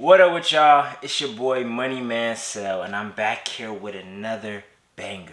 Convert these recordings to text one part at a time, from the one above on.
What up with y'all? It's your boy Moneymansell, and I'm back here with another banger.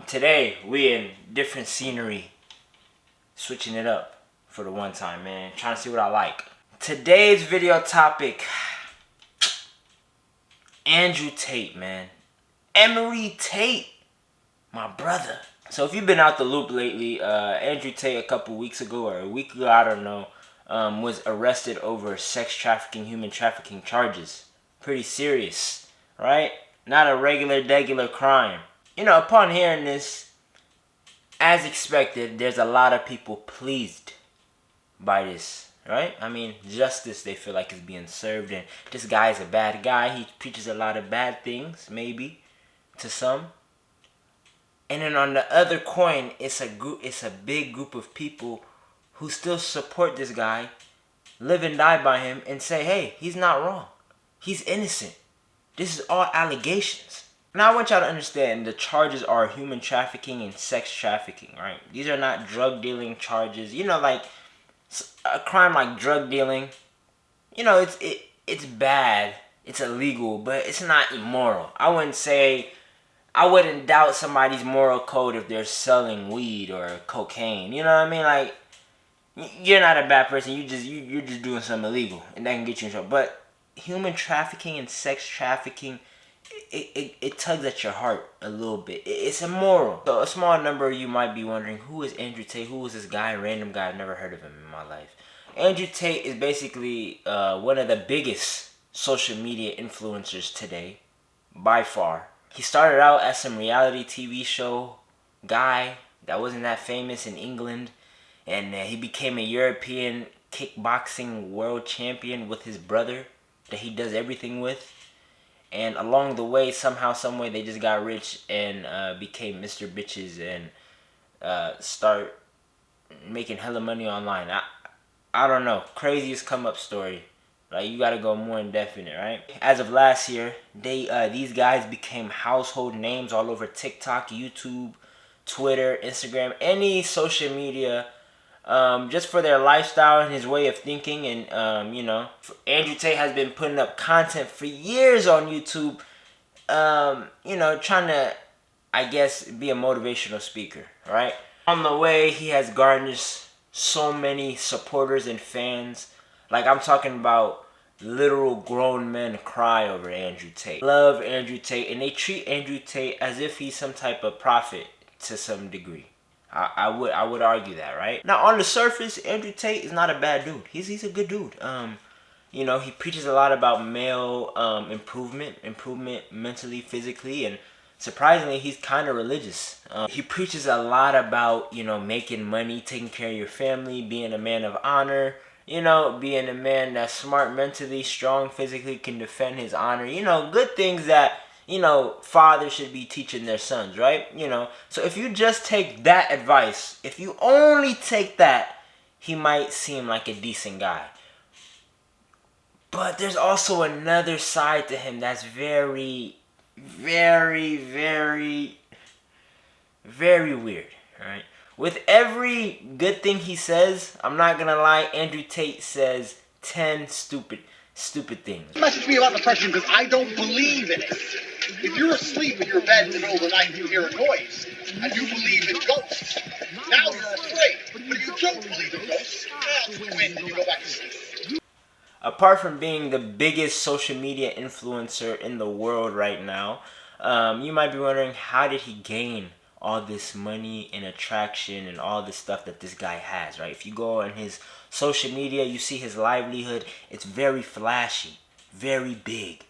Today we in different scenery, switching it up for the one time, man. Trying to see what I like. Today's video topic: Andrew Tate, man. Emery Tate, my brother. So if you've been out the loop lately, Andrew Tate a couple weeks ago or a week ago, I don't know. Was arrested over sex trafficking, human trafficking charges. Pretty serious, right? Not a regular crime. You know, upon hearing this, as expected, there's a lot of people pleased by this, right? I mean, justice, they feel like is being served, and this guy is a bad guy. He preaches a lot of bad things, maybe, to some. And then on the other coin, it's a big group of people who still support this guy, live and die by him, and say, hey, he's not wrong. He's innocent. This is all allegations. Now, I want y'all to understand the charges are human trafficking and sex trafficking, right? These are not drug dealing charges. You know, like a crime like drug dealing, you know, it's bad. It's illegal, but it's not immoral. I wouldn't doubt somebody's moral code if they're selling weed or cocaine. You know what I mean? Like, you're not a bad person. You're just doing something illegal, and that can get you in trouble. But human trafficking and sex trafficking, it tugs at your heart a little bit. It's immoral. So a small number of you might be wondering, who is Andrew Tate? Who is this guy? Random guy. I've never heard of him in my life. Andrew Tate is basically one of the biggest social media influencers today, by far. He started out as some reality TV show guy that wasn't that famous in England. And he became a European kickboxing world champion with his brother that he does everything with. And along the way, somehow, someway, they just got rich and became Mr. Bitches and start making hella money online. I don't know. Craziest come up story. Like, you gotta go more indefinite, right? As of last year, these guys became household names all over TikTok, YouTube, Twitter, Instagram, any social media. Just for their lifestyle and his way of thinking. And, you know, Andrew Tate has been putting up content for years on YouTube, you know, trying to, I guess, be a motivational speaker, right? On the way, he has garnished so many supporters and fans. Like, I'm talking about literal grown men cry over Andrew Tate. Love Andrew Tate, and they treat Andrew Tate as if he's some type of prophet to some degree. I would argue that, right? Now, on the surface, Andrew Tate is not a bad dude. He's a good dude. You know, he preaches a lot about male improvement mentally, physically, and surprisingly, he's kind of religious. He preaches a lot about, you know, making money, taking care of your family, being a man of honor, you know, being a man that's smart mentally, strong physically, can defend his honor. You know, good things that, you know, fathers should be teaching their sons, right? You know, so if you just take that advice, if you only take that, he might seem like a decent guy. But there's also another side to him that's very, very, very, very weird, right? With every good thing he says, I'm not gonna lie, Andrew Tate says 10 stupid things. Message me about depression because I don't believe in it. If you're asleep in your bed in the middle of the night and you hear a noise, and you believe in ghosts, now you're afraid. But if you don't believe in ghosts, when you go back to sleep. Apart from being the biggest social media influencer in the world right now, you might be wondering, how did he gain all this money and attraction and all this stuff that this guy has, right? If you go on his social media, you see his livelihood. It's very flashy, very big,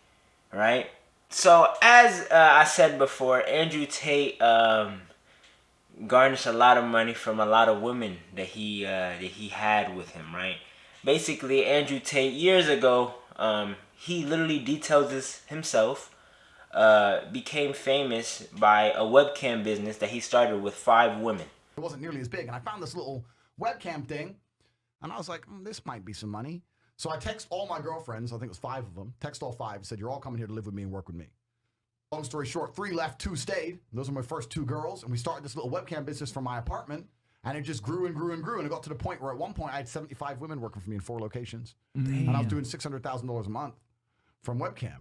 right? So as I said before, Andrew Tate garnished a lot of money from a lot of women that he had with him, right? Basically, Andrew Tate, years ago, he literally details this himself, became famous by a webcam business that he started with 5 women. It wasn't nearly as big, and I found this little webcam thing, and I was like, this might be some money. So I text all my girlfriends, I think it was 5 of them, text all 5, said, you're all coming here to live with me and work with me. Long story short, 3 left, 2 stayed. Those were my first 2 girls, and we started this little webcam business from my apartment, and it just grew and grew and grew, and it got to the point where at one point I had 75 women working for me in 4 locations, and I was doing $600,000 a month. from webcam.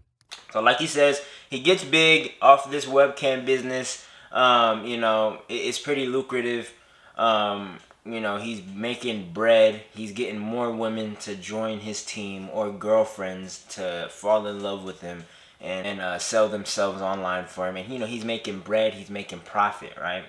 So like he says, he gets big off this webcam business. You know, it's pretty lucrative. You know, he's making bread. He's getting more women to join his team or girlfriends to fall in love with him and sell themselves online for him. And, you know, he's making bread. He's making profit, right?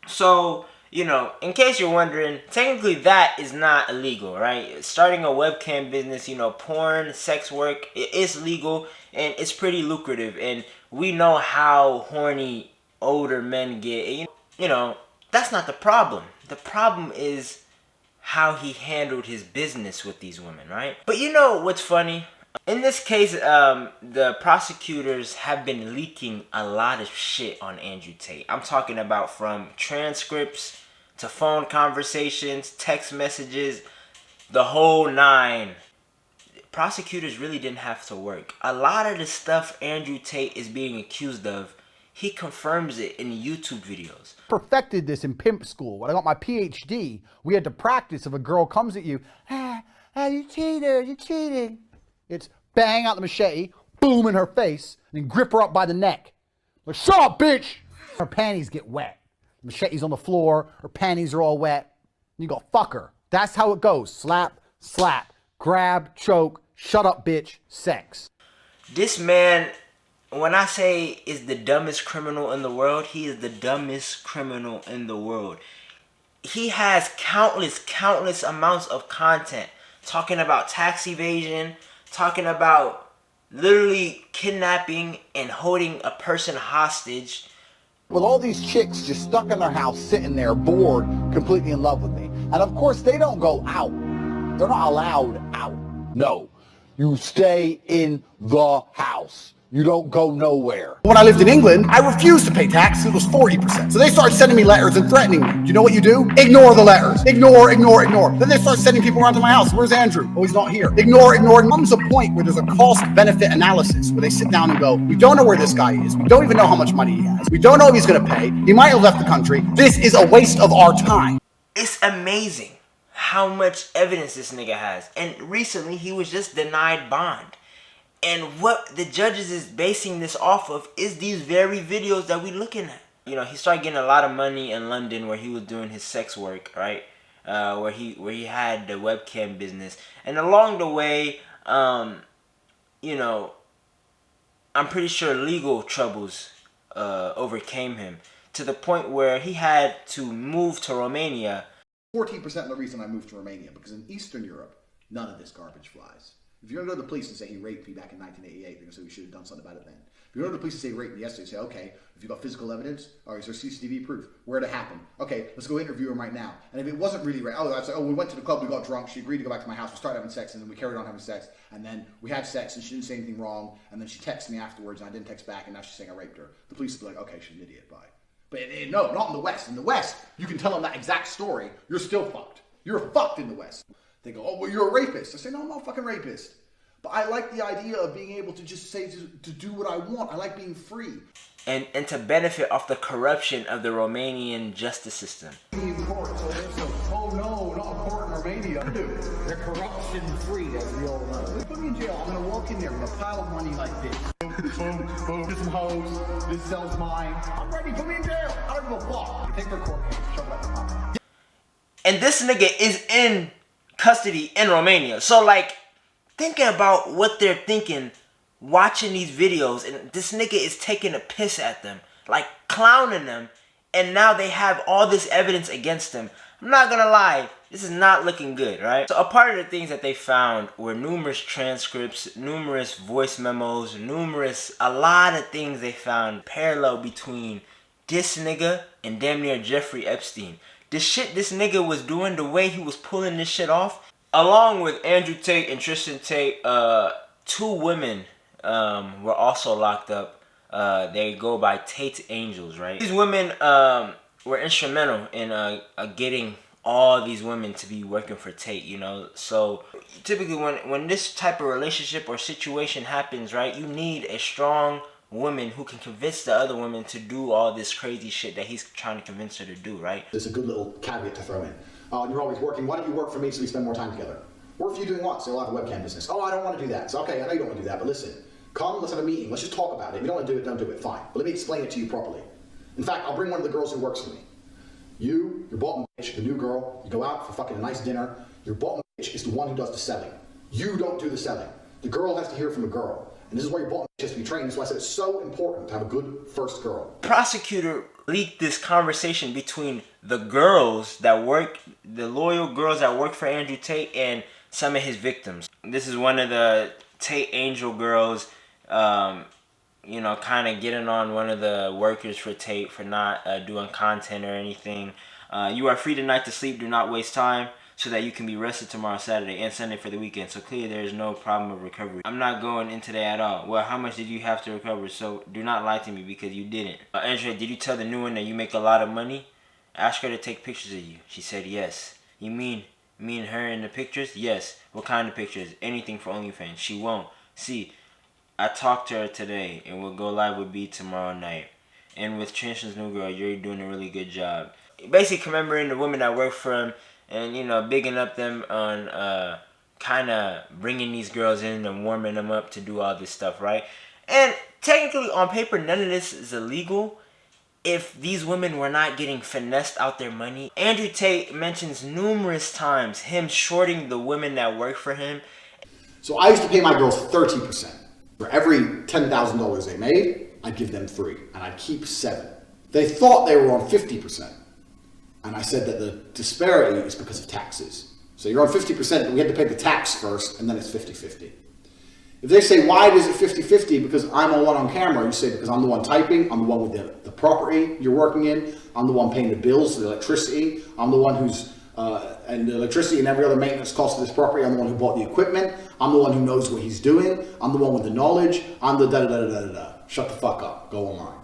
So, you know, in case you're wondering, technically that is not illegal, right? Starting a webcam business, you know, porn, sex work, it is legal and it's pretty lucrative. And we know how horny older men get. You know, that's not the problem. The problem is how he handled his business with these women, right? But you know what's funny? In this case, the prosecutors have been leaking a lot of shit on Andrew Tate. I'm talking about from transcripts to phone conversations, text messages, the whole nine. Prosecutors really didn't have to work. A lot of the stuff Andrew Tate is being accused of, he confirms it in YouTube videos. Perfected this in pimp school. When I got my PhD, we had to practice if a girl comes at you, you cheated, you cheating. It's bang out the machete, boom in her face, and then grip her up by the neck. Like, shut up, bitch! Her panties get wet. The machete's on the floor, her panties are all wet. And you go, fuck her. That's how it goes. Slap, slap, grab, choke, shut up, bitch, sex. This man, when I say is the dumbest criminal in the world, he is the dumbest criminal in the world. He has countless amounts of content talking about tax evasion, talking about literally kidnapping and holding a person hostage. With all these chicks just stuck in their house, sitting there, bored, completely in love with me. And of course, they don't go out. They're not allowed out. No, you stay in the house. You don't go nowhere. When I lived in England, I refused to pay tax. It was 40%. So they started sending me letters and threatening me. Do you know what you do? Ignore the letters. Ignore. Then they start sending people around to my house. Where's Andrew? Oh, he's not here. Ignore. There comes a point where there's a cost-benefit analysis where they sit down and go, we don't know where this guy is. We don't even know how much money he has. We don't know if he's going to pay. He might have left the country. This is a waste of our time. It's amazing how much evidence this nigga has. And recently, he was just denied bond. And what the judges is basing this off of is these very videos that we looking at. You know, he started getting a lot of money in London where he was doing his sex work, right? Where he had the webcam business. And along the way, you know, I'm pretty sure legal troubles overcame him to the point where he had to move to Romania. 14% of the reason I moved to Romania, because in Eastern Europe, none of this garbage flies. If you're going to go to the police and say he raped me back in 1988, they're going to say we should have done something about it then. If you go to the police and say he raped me yesterday, say, okay, if you got physical evidence, or is there CCTV proof? Where'd it happen? Okay, let's go interview him right now. And if it wasn't really rape, I'd say, we went to the club, we got drunk, she agreed to go back to my house, we started having sex, and then we carried on having sex, and then we had sex, and she didn't say anything wrong, and then she texted me afterwards, and I didn't text back, and now she's saying I raped her. The police would be like, okay, she's an idiot, bye. But no, not in the West. In the West, you can tell them that exact story, you're still fucked. You're fucked in the West. They go, oh, well, you're a rapist. I say, no, I'm not a fucking rapist. But I like the idea of being able to just say to do what I want. I like being free. And to benefit off the corruption of the Romanian justice system. Oh no, not a court in Romania. They're corruption free, as we all know. Put me in jail. I'm gonna walk in there with a pile of money like this. Boom, get some hoes. This sells mine. I'm ready. Put me in jail. I don't give a fuck. Take their court case. Shove that in my mouth. And this nigga is in custody in Romania. So like, thinking about what they're thinking watching these videos, and this nigga is taking a piss at them, like clowning them, and now they have all this evidence against them. I'm not gonna lie, this is not looking good, right? So a part of the things that they found were numerous transcripts, numerous voice memos, a lot of things they found parallel between this nigga and damn near Jeffrey Epstein. The shit this nigga was doing, the way he was pulling this shit off, along with Andrew Tate and Tristan Tate, 2 women were also locked up. They go by Tate Angels, right? These women were instrumental in getting all these women to be working for Tate, you know? So typically when this type of relationship or situation happens, right, you need a strong woman who can convince the other women to do all this crazy shit that he's trying to convince her to do, right? There's a good little caveat to throw in. You're always working. Why don't you work for me so we spend more time together? What if you're doing what? Say, I'll have a webcam business. Oh, I don't want to do that. So, okay, I know you don't want to do that, but listen, come, let's have a meeting. Let's just talk about it. If you don't want to do it, don't do it. Fine. But let me explain it to you properly. In fact, I'll bring one of the girls who works for me. Your bottom bitch, the new girl, you go out for fucking a nice dinner. Your bottom bitch is the one who does the selling. You don't do the selling. The girl has to hear from a girl. And this is why your bottom bitch has to be trained. That's why I said it's so important to have a good first girl. Prosecutor leaked this conversation between the girls that work, the loyal girls that work for Andrew Tate, and some of his victims. This is one of the Tate Angel girls, you know, kind of getting on one of the workers for Tate for not doing content or anything. You are free tonight to sleep. Do not waste time, so that you can be rested tomorrow, Saturday, and Sunday for the weekend. So clearly there is no problem of recovery. I'm not going into that at all. Well, how much did you have to recover? So do not lie to me, because you didn't. Andrea, did you tell the new one that you make a lot of money? Ask her to take pictures of you. She said yes. You mean me and her in the pictures? Yes. What kind of pictures? Anything for OnlyFans. She won't. See, I talked to her today, and we'll go live with B tomorrow night. And with Chancellor's new girl, you're doing a really good job. Basically commemorating the women that work for him, and, you know, bigging up them on kind of bringing these girls in and warming them up to do all this stuff, right? And technically, on paper, none of this is illegal if these women were not getting finessed out their money. Andrew Tate mentions numerous times him shorting the women that work for him. So I used to pay my girls 30%. For every $10,000 they made, I'd give them 3, and I'd keep 7. They thought they were on 50%. And I said that the disparity is because of taxes. So you're on 50%, but we had to pay the tax first, and then it's 50-50. If they say, why is it 50-50? Because I'm the one on camera. You say, because I'm the one typing, I'm the one with the property you're working in, I'm the one paying the bills, the electricity, I'm the one who's, and the electricity and every other maintenance cost of this property, I'm the one who bought the equipment, I'm the one who knows what he's doing, I'm the one with the knowledge, I'm the da-da-da-da-da-da. Shut the fuck up. Go online.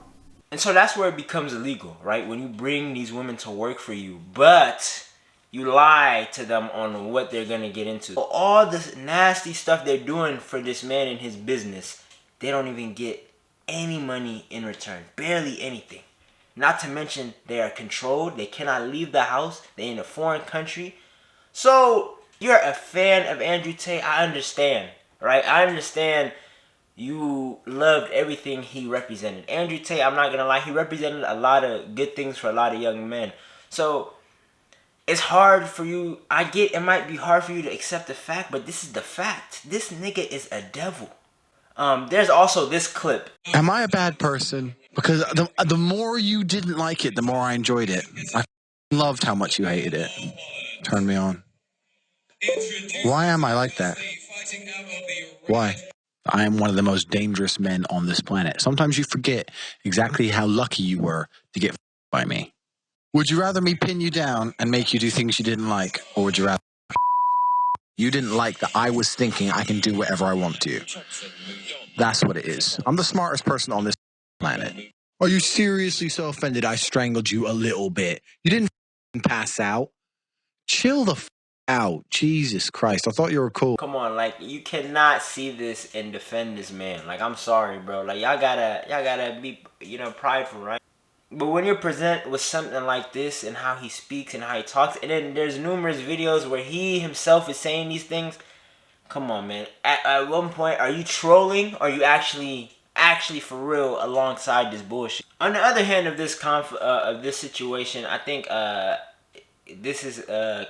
And so that's where it becomes illegal, right? When you bring these women to work for you, but you lie to them on what they're going to get into. All this nasty stuff they're doing for this man in his business, they don't even get any money in return. Barely anything. Not to mention they are controlled. They cannot leave the house. They're in a foreign country. So you're a fan of Andrew Tate. I understand, right? I understand you loved everything he represented. Andrew Tate, I'm not going to lie, he represented a lot of good things for a lot of young men. So it's hard for you. I get it might be hard for you to accept the fact, but this is the fact. This nigga is a devil. There's also this clip. Am I a bad person? Because the more you didn't like it, the more I enjoyed it. I loved how much you hated it. Turned me on. Why am I like that? Why? I am one of the most dangerous men on this planet. Sometimes you forget exactly how lucky you were to get by me. Would you rather me pin you down and make you do things you didn't like, or would you rather you didn't like that I was thinking I can do whatever I want to? That's what it is. I'm the smartest person on this planet. Are you seriously so offended I strangled you a little bit? You didn't pass out. Chill the out. Jesus Christ. I thought you were cool. Come on, like, you cannot see this and defend this man. Like, I'm sorry, bro. Like, y'all gotta be, you know, prideful, right? But when you're presented with something like this and how he speaks and how he talks, and then there's numerous videos where he himself is saying these things, come on, man. At one point, are you trolling, or are you actually for real alongside this bullshit? On the other hand of this of this situation, I think this is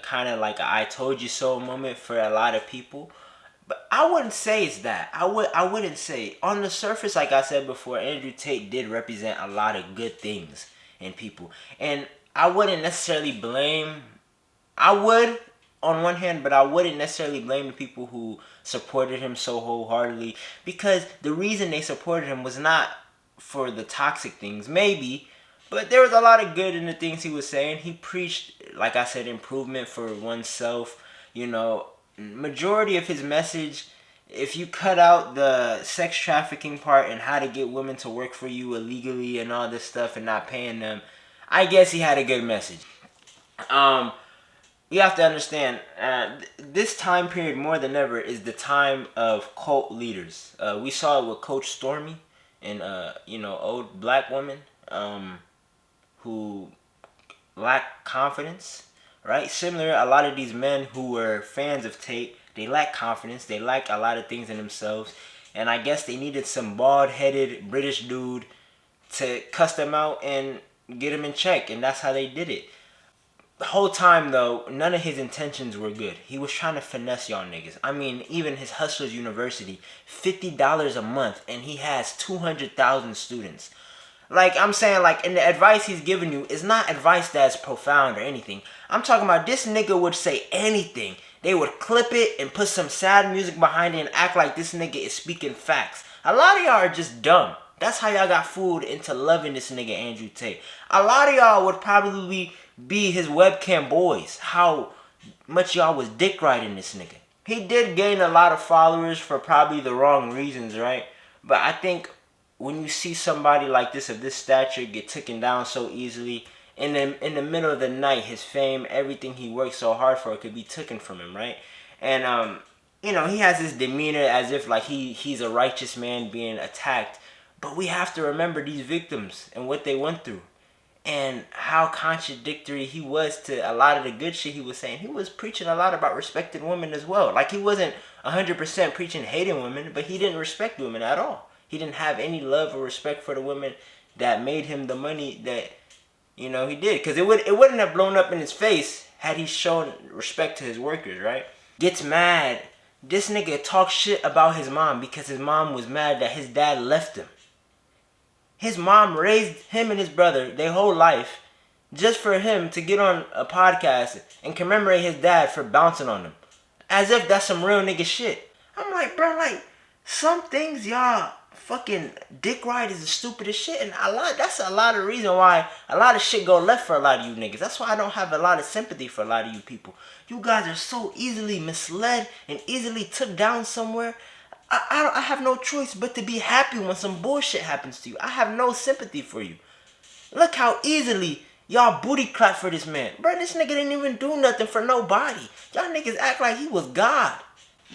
kind of like a I told you so moment for a lot of people. But I wouldn't say it's that. I wouldn't say. On the surface, like I said before, Andrew Tate did represent a lot of good things in people. And I wouldn't necessarily blame... I would, on one hand, but I wouldn't necessarily blame the people who supported him so wholeheartedly. Because the reason they supported him was not for the toxic things. Maybe. But there was a lot of good in the things he was saying. He preached, like I said, improvement for oneself, you know... Majority of his message, if you cut out the sex trafficking part and how to get women to work for you illegally and all this stuff and not paying them, I guess he had a good message. You have to understand, this time period more than ever is the time of cult leaders. We saw it with Coach Stormy and you know, old black women who lack confidence. Right? Similar, a lot of these men who were fans of Tate They lack confidence. They lack a lot of things in themselves. And I guess they needed some bald-headed British dude to cuss them out and get them in check. And that's how they did it. The whole time, though, none of his intentions were good. He was trying to finesse y'all niggas. I mean, even his Hustlers University, $50 a month, and he has 200,000 students. Like, I'm saying, like, and the advice he's giving you is not advice that's profound or anything. I'm talking about this nigga would say anything. They would clip it and put some sad music behind it and act like this nigga is speaking facts. A lot of y'all are just dumb. That's how y'all got fooled into loving this nigga Andrew Tate. A lot of y'all would probably be his webcam boys. How much y'all was dick riding this nigga. He did gain a lot of followers for probably the wrong reasons, right? But I think when you see somebody like this of this stature get taken down so easily, in the middle of the night, his fame, everything he worked so hard for, could be taken from him, right? And you know, he has this demeanor as if like he's a righteous man being attacked. But we have to remember these victims and what they went through, and how contradictory he was to a lot of the good shit he was saying. He was preaching a lot about respecting women as well. Like, he wasn't 100% preaching hating women, but he didn't respect women at all. He didn't have any love or respect for the women that made him the money that, you know, he did. Because it wouldn't have blown up in his face had he shown respect to his workers, right? Gets mad. This nigga talks shit about his mom because his mom was mad that his dad left him. His mom raised him and his brother their whole life just for him to get on a podcast and commemorate his dad for bouncing on him. As if that's some real nigga shit. I'm like, bro, like, some things y'all fucking dick ride is the stupidest shit. And that's a lot of reason why a lot of shit go left for a lot of you niggas. That's why I don't have a lot of sympathy for a lot of you people. You guys are so easily misled and easily took down somewhere. I have no choice but to be happy when some bullshit happens to you. I have no sympathy for you. Look how easily y'all booty clap for this man. Bro, this nigga didn't even do nothing for nobody. Y'all niggas act like he was God.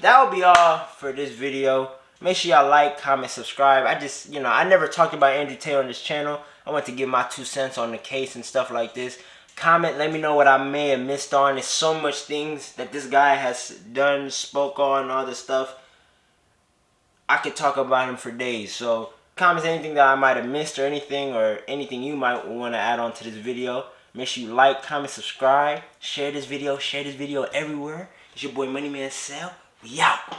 That'll be all for this video. Make sure y'all like, comment, subscribe. I never talked about Andrew Tate on this channel. I want to give my 2 cents on the case and stuff like this. Comment, let me know what I may have missed on. There's so much things that this guy has done, spoke on, all this stuff. I could talk about him for days. So comment anything that I might have missed or anything you might want to add on to this video. Make sure you like, comment, subscribe, share this video everywhere. It's your boy Moneymansell. We out.